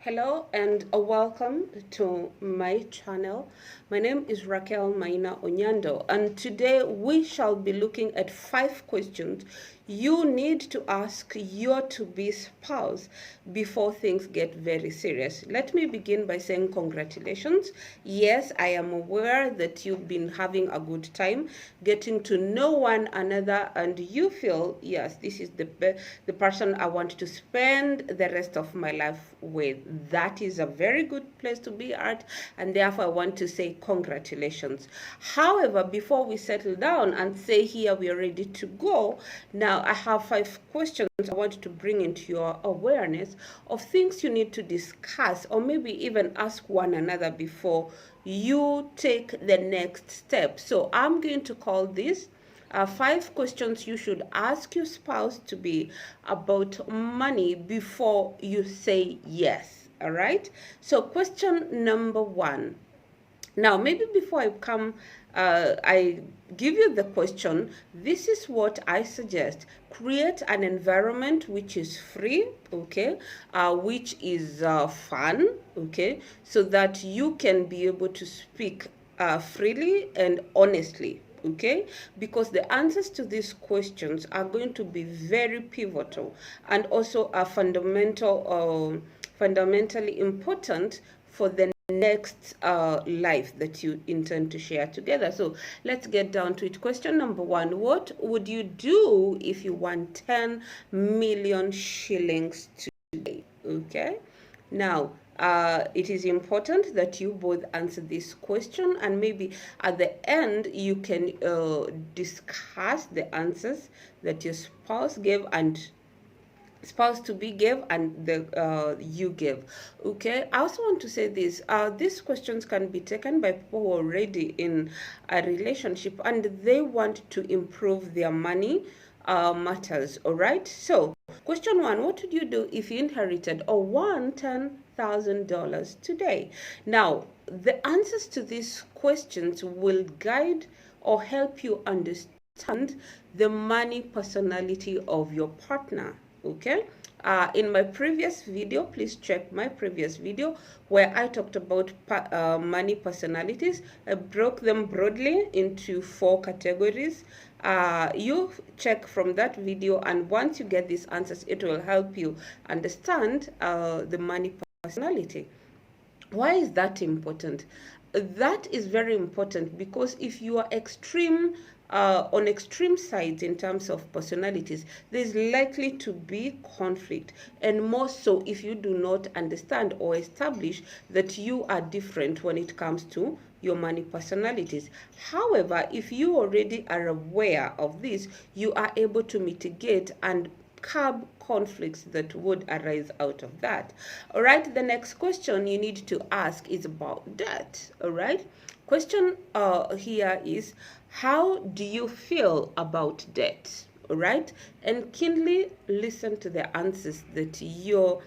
Hello and welcome to my channel. My name is Raquel Maina Onyando, and today we shall be looking at 5 questions you need to ask your to-be spouse before things get very serious. Let me begin by saying congratulations. Yes, I am aware that you've been having a good time getting to know one another, and you feel, yes, this is the person I want to spend the rest of my life with. That is a very good place to be at, and therefore I want to say congratulations. However, before we settle down and say here we are ready to go, now I have 5 questions I want to bring into your awareness of things you need to discuss or maybe even ask one another before you take the next step. So I'm going to call this 5 questions you should ask your spouse to be about money before you say yes. All right. So question number 1. Now, maybe before I give you the question, this is what I suggest. Create an environment which is free, okay, which is fun, okay, so that you can be able to speak freely and honestly, okay, because the answers to these questions are going to be very pivotal and also are fundamentally important for the next life that you intend to share together. So let's get down to it. Question number 1: what would you do if you won 10 million shillings today? Okay, now it is important that you both answer this question, and maybe at the end you can discuss the answers that your spouse gave and spouse to be gave and the you give. Okay, I also want to say this, these questions can be taken by people who are already in a relationship and they want to improve their money matters. All right, so question 1: what would you do if you inherited or won $10,000 today? Now the answers to these questions will guide or help you understand the money personality of your partner. Okay, in my previous video, please check my previous video where I talked about money personalities. I broke them broadly into 4 categories. You check from that video, and once you get these answers, it will help you understand the money personality. Why is that important? That is very important because if you are on extreme sides in terms of personalities, there's likely to be conflict, and more so if you do not understand or establish that you are different when it comes to your money personalities. However, if you already are aware of this, you are able to mitigate and curb conflicts that would arise out of that. All right, the next question you need to ask is about debt. All right, question here is, how do you feel about debt? All right, and keenly listen to the answers that your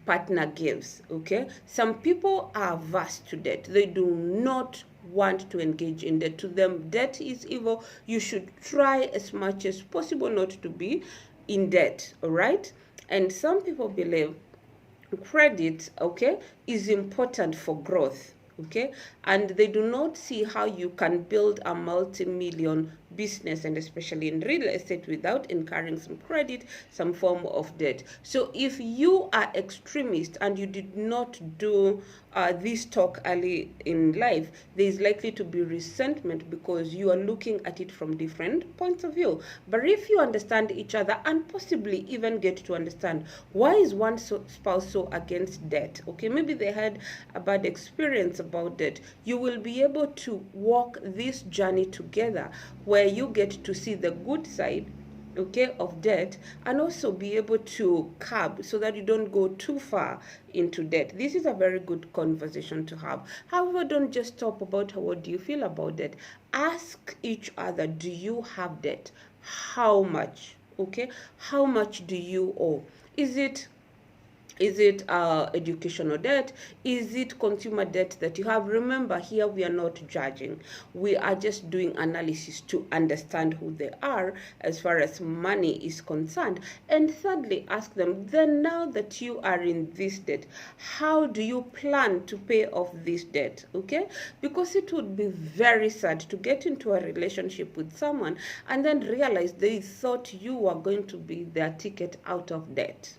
partner gives. Okay, some people are averse to debt. They do not want to engage in debt. To them, debt is evil. You should try as much as possible not to be in debt. All right, and some people believe credit, okay, is important for growth. Okay, and they do not see how you can build a multi-million business, and especially in real estate, without incurring some credit, some form of debt. So if you are extremist and you did not do this talk early in life, there is likely to be resentment because you are looking at it from different points of view. But if you understand each other and possibly even get to understand why is one spouse so against debt, okay, maybe they had a bad experience about debt, you will be able to walk this journey together where you get to see the good side, okay, of debt, and also be able to curb so that you don't go too far into debt. This is a very good conversation to have. However, don't just talk about what do you feel about debt. Ask each other, do you have debt? How much? Okay, how much do you owe? Is it Is it educational debt? Is it consumer debt that you have? Remember, here we are not judging. We are just doing analysis to understand who they are as far as money is concerned. And thirdly, ask them, then now that you are in this debt, how do you plan to pay off this debt? Okay? Because it would be very sad to get into a relationship with someone and then realize they thought you were going to be their ticket out of debt.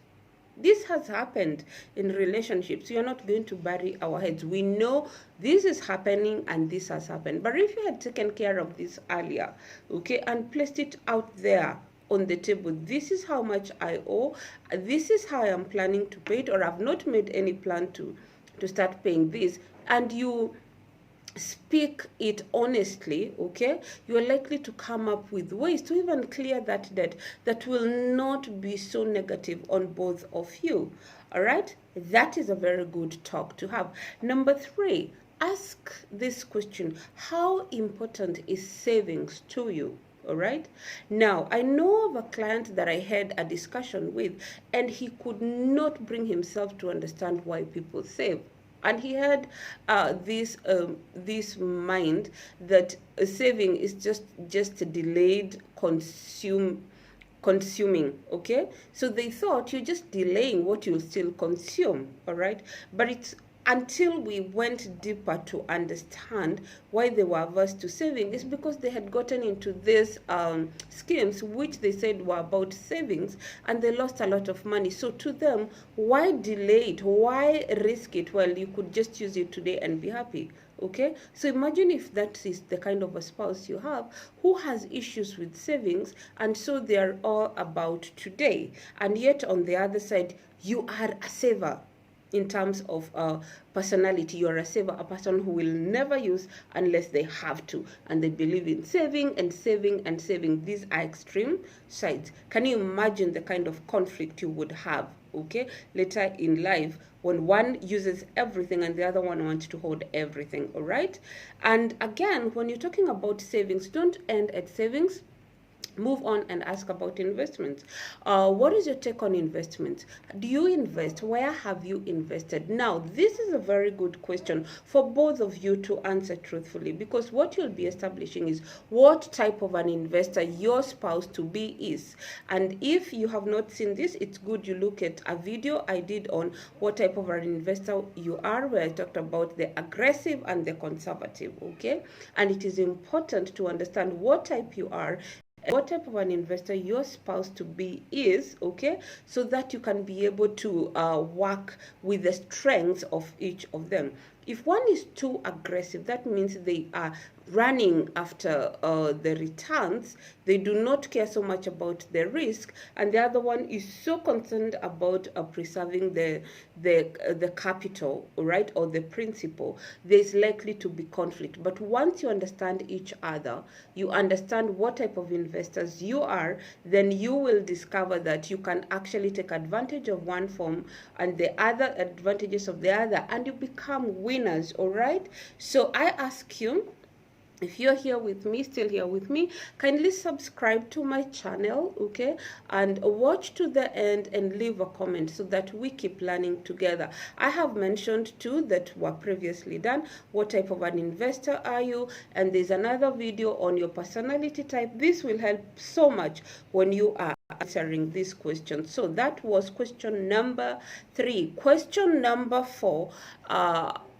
This has happened in relationships. You're not going to bury our heads. We know this is happening and this has happened. But if you had taken care of this earlier, okay, and placed it out there on the table, this is how much I owe, this is how I am planning to pay it, or I've not made any plan to start paying this, and you speak it honestly, okay, you're likely to come up with ways to even clear that debt that will not be so negative on both of you. All right, that is a very good talk to have. Number 3, ask this question: how important is savings to you? All right, now I know of a client that I had a discussion with, and he could not bring himself to understand why people save. And he had this mind that saving is just a delayed consuming. Okay, so they thought you're just delaying what you'll still consume. All right, but it's until we went deeper to understand why they were averse to saving, is because they had gotten into these schemes which they said were about savings, and they lost a lot of money. So to them, why delay it? Why risk it? Well, you could just use it today and be happy. Okay, so imagine if that is the kind of a spouse you have who has issues with savings, and so they are all about today, and yet on the other side you are a saver. In terms of personality, you're a saver, a person who will never use unless they have to, and they believe in saving and saving and saving. These are extreme sides. Can you imagine the kind of conflict you would have, okay, later in life, when one uses everything and the other one wants to hold everything? All right, and again, when you're talking about savings, don't end at savings. Move on and ask about investments. What is your take on investments? Do you invest? Where have you invested? Now, this is a very good question for both of you to answer truthfully, because what you'll be establishing is what type of an investor your spouse to be is. And if you have not seen this, it's good you look at a video I did on what type of an investor you are, where I talked about the aggressive and the conservative, okay? And it is important to understand what type you are, what type of an investor your spouse to be is, okay, so that you can be able to work with the strengths of each of them. If one is too aggressive, that means they are running after the returns. They do not care so much about the risk, and the other one is so concerned about preserving the capital, right, or the principal. There's likely to be conflict. But once you understand each other, you understand what type of investors you are, then you will discover that you can actually take advantage of one form and the other advantages of the other, and you become winners. All right, so I ask you, if you're here with me, still here with me, kindly subscribe to my channel, okay, and watch to the end and leave a comment so that we keep learning together. I have mentioned too that were previously done, what type of an investor are you, and there's another video on your personality type. This will help so much when you are answering this question. So that was question number 3. Question number 4,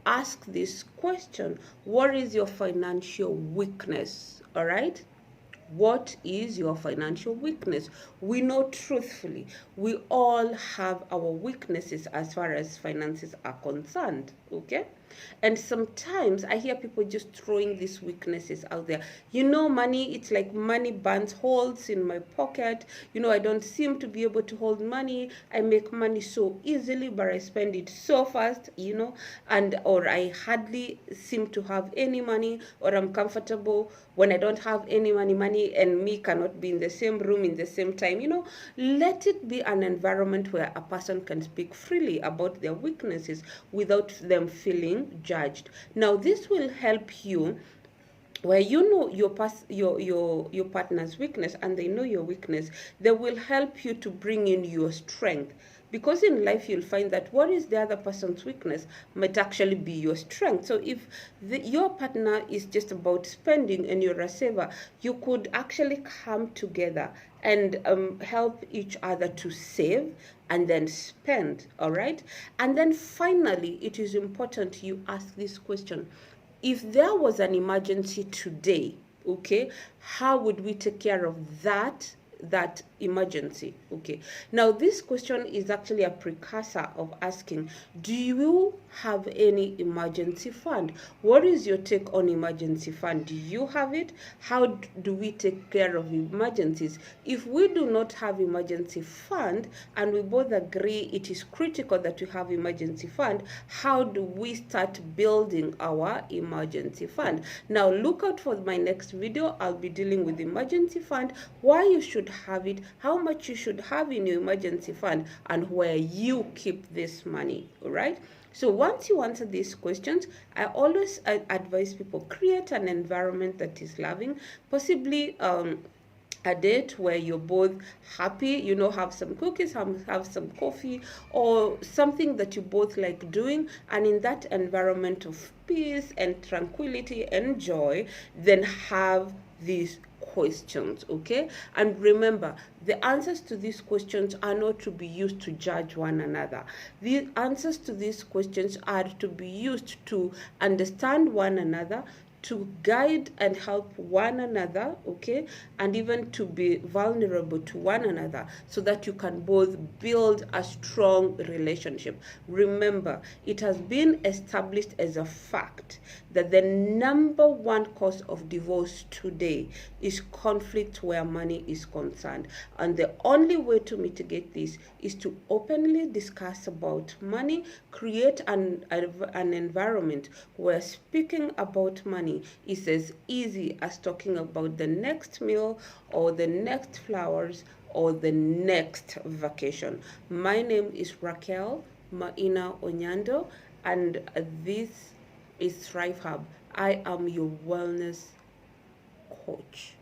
ask this question: what is your financial weakness? All right, what is your financial weakness? We know truthfully we all have our weaknesses as far as finances are concerned, okay? And sometimes I hear people just throwing these weaknesses out there. You know, money, it's like money burns holes in my pocket. You know, I don't seem to be able to hold money. I make money so easily, but I spend it so fast, you know, and or I hardly seem to have any money, or I'm comfortable when I don't have any money and me cannot be in the same room in the same time. You know, let it be an environment where a person can speak freely about their weaknesses without them feeling judged. Now, this will help you where you know your partner's weakness and they know your weakness. They will help you to bring in your strength. because in life you'll find that what is the other person's weakness might actually be your strength. So if your partner is just about spending and you're a saver, you could actually come together and help each other to save and then spend. All right. And then finally, it is important you ask this question: if there was an emergency today, okay, how would we take care of that emergency? Okay, now this question is actually a precursor of asking, do you have any emergency fund? What is your take on emergency fund? Do you have it? How do we take care of emergencies? If we do not have emergency fund and we both agree it is critical that we have emergency fund, how do we start building our emergency fund? Now look out for my next video. I'll be dealing with emergency fund, why you should have it, how much you should have in your emergency fund, and where you keep this money. All right. So once you answer these questions, I always advise people, create an environment that is loving, possibly a date where you're both happy, you know, have some cookies, have some coffee, or something that you both like doing, and in that environment of peace and tranquility and joy, then have these questions. Okay, and remember, the answers to these questions are not to be used to judge one another. The answers to these questions are to be used to understand one another, to guide and help one another, okay, and even to be vulnerable to one another, so that you can both build a strong relationship. Remember, it has been established as a fact that the number one cause of divorce today is conflict where money is concerned, and the only way to mitigate this is to openly discuss about money, create an environment where speaking about money is as easy as talking about the next meal or the next flowers or the next vacation. My name is Raquel Maina Onyando, and this is Thrive Hub. I am your wellness coach.